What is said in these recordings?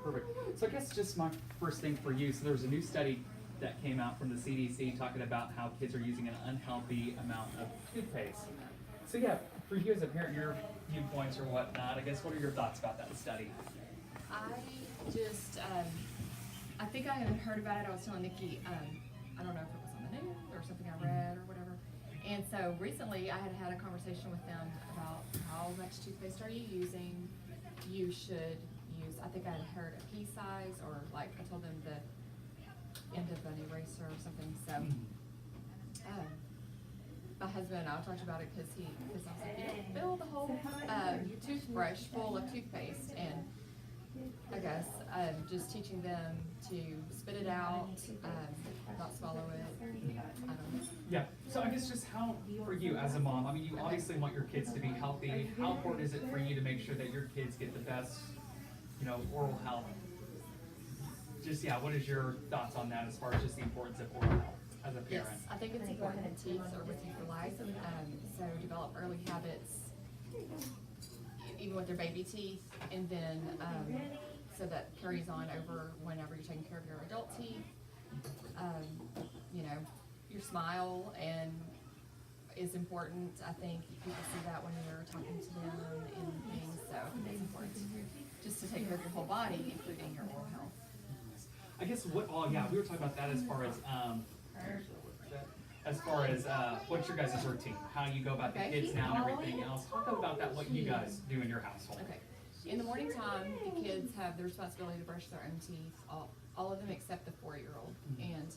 Perfect. So I guess just my first thing for you, so there was a new study that came out from the CDC talking about how kids are using an unhealthy amount of toothpaste. So yeah, for you as a parent, your viewpoints or whatnot, I guess what are your thoughts about that study? I just, I think I had heard about it. I was telling Nikki, I don't know if it was on the news or something I read or whatever. And so recently I had a conversation with them about how much toothpaste are you using. You should use, I think I had heard a pea size, or like I told them the end of an eraser or something. So my husband and I talked about it because I was like, you don't fill the whole toothbrush full of toothpaste. And I guess just teaching them to spit it out, not swallow it. I don't know. Yeah, so I guess just how, for you as a mom, I mean, you obviously want your kids to be healthy. How important is it for you to make sure that your kids get the best, oral health? Just, yeah, what is your thoughts on that as far as just the importance of oral health as a parent? Yes, I think it's important that teeth are with you for life. So develop early habits, even with their baby teeth, and then so that carries on over whenever you're taking care of your adult teeth. Your smile is important. I think people see that when you're talking to them and things, so I think it's important just to take care of your whole body, including your oral health. I guess we were talking about that as far as what's your guys' routine, how you go about the kids now and everything else. Talk about that, what you guys do in your household. Okay. In the morning time, the kids have the responsibility to brush their own teeth, all of them except the 4-year-old, and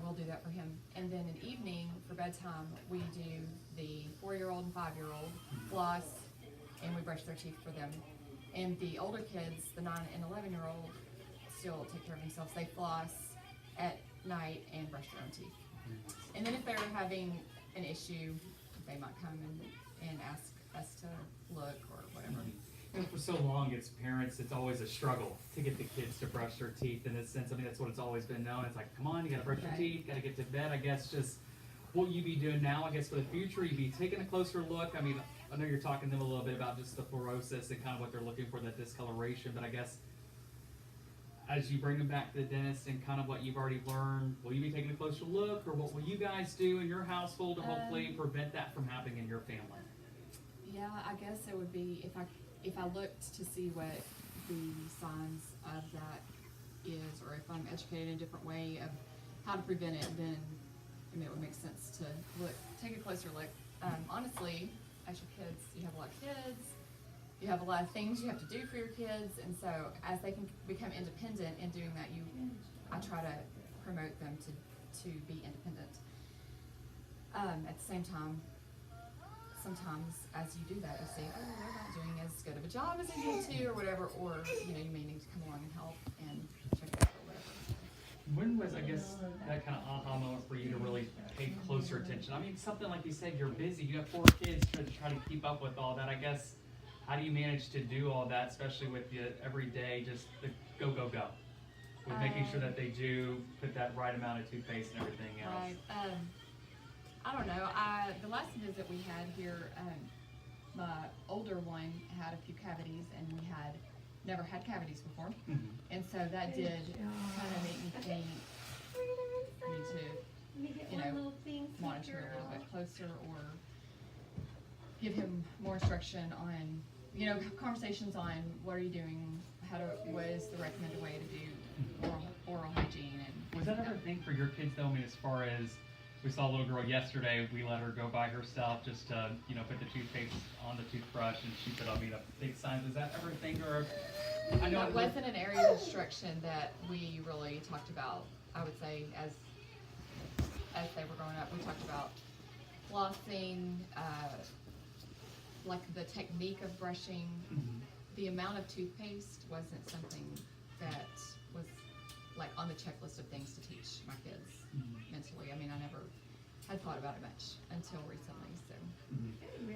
we'll do that for him. And then in evening, for bedtime, we do the 4-year-old and 5-year-old floss, and we brush their teeth for them. And the older kids, the 9 and 11-year-old, still take care of themselves. They floss at night and brush their own teeth. And then if they're having an issue, they might come and ask us to look or whatever. And for so long, as parents, it's always a struggle to get the kids to brush their teeth. In this sense, I mean, that's what it's always been known. It's like, come on, you gotta brush your teeth, gotta get to bed. I guess just what you be doing now, I guess for the future, you be taking a closer look. I mean, I know you're talking to them a little bit about just the fluorosis and kind of what they're looking for, that discoloration, but I guess as you bring them back to the dentist and kind of what you've already learned, will you be taking a closer look, or what will you guys do in your household to hopefully prevent that from happening in your family? Yeah, I guess it would be if I looked to see what the signs of that is, or if I'm educated in a different way of how to prevent it, then it would make sense to take a closer look. Honestly, as your kids, you have a lot of kids, you have a lot of things you have to do for your kids, and so as they can become independent in doing that, I try to promote them to be independent. At the same time, sometimes as you do that, you see, oh, they're not doing as good of a job as they need to, or whatever, or you may need to come along and help and check it out or whatever. When was, I guess, that kind of aha moment for you to really pay closer attention? I mean, something like you said, you're busy, you have 4 kids to try to keep up with all that. I guess, how do you manage to do all that, especially with the everyday, just the go, go, go? With making sure that they do put that right amount of toothpaste and everything else. Right. I don't know. The last visit we had here, my older one had a few cavities, and we had never had cavities before. Mm-hmm. And so that did kind of make me think we need to, monitor a little bit closer, or give him more instruction on, conversations on what are you doing, what is the recommended way to do oral hygiene. And was that ever a thing for your kids though? I mean, as far as, we saw a little girl yesterday, we let her go by herself just to, put the toothpaste on the toothbrush, and she put, a big sign. Was that ever a thing, or? I know it wasn't an area of instruction that we really talked about. I would say as they were growing up, we talked about flossing, like the technique of brushing. Mm-hmm. The amount of toothpaste wasn't something that was like on the checklist of things to teach my kids mentally. I mean, I never had thought about it much until recently. So,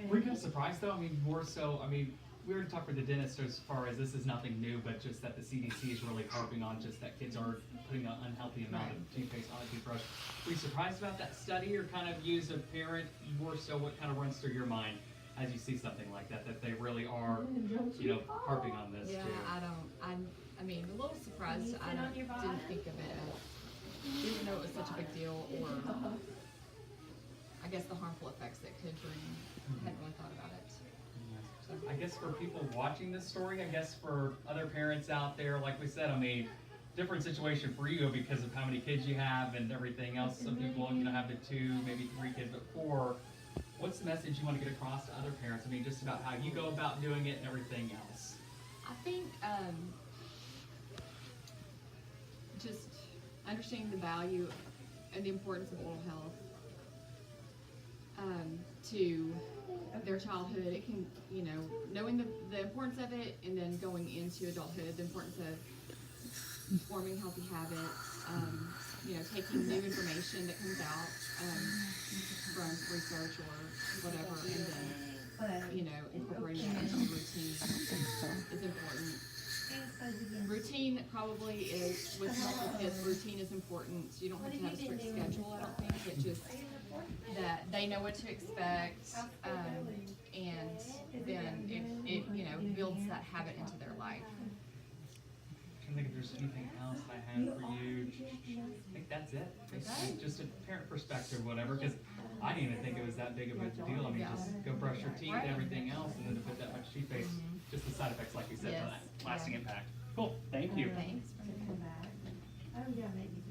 were you kind of surprised though? I mean, more so. I mean, we already talked with the dentist as far as this is nothing new, but just that the CDC is really harping on just that kids are putting an unhealthy amount of toothpaste on a toothbrush. Were you surprised about that study, or kind of you as a parent, more so what kind of runs through your mind as you see something like that, that they really are, harping on this yeah, too? I mean, a little surprised, I didn't think of it as, didn't know it was such a big deal, or I guess the harmful effects that could bring, hadn't really thought about it. I guess for people watching this story, I guess for other parents out there, like we said, I mean, different situation for you because of how many kids you have and everything else. Some people, you know, have the 2, maybe 3 kids, but 4. What's the message you want to get across to other parents? I mean, just about how you go about doing it and everything else. I think, just understanding the value and the importance of oral health, to their childhood. It can, you know, knowing the importance of it, and then going into adulthood, the importance of forming healthy habits, you know, taking new information that comes out from research or whatever, and then, you know, incorporating that into routine is important. Routine probably is, with multiple kids, routine is important. You don't have to have a strict schedule, I don't think, but just that they know what to expect, and then it you know, builds that habit into their life. I think if there's anything else I have for you, I think that's it. Okay. Just a parent perspective, whatever, because I didn't even think it was that big of a deal. I mean, Yeah. just go brush your teeth, everything else, and then to put that much toothpaste, just the side effects, like you said, Yes. for that lasting impact. Cool, thank you. Thanks. To come back. Oh, yeah, maybe.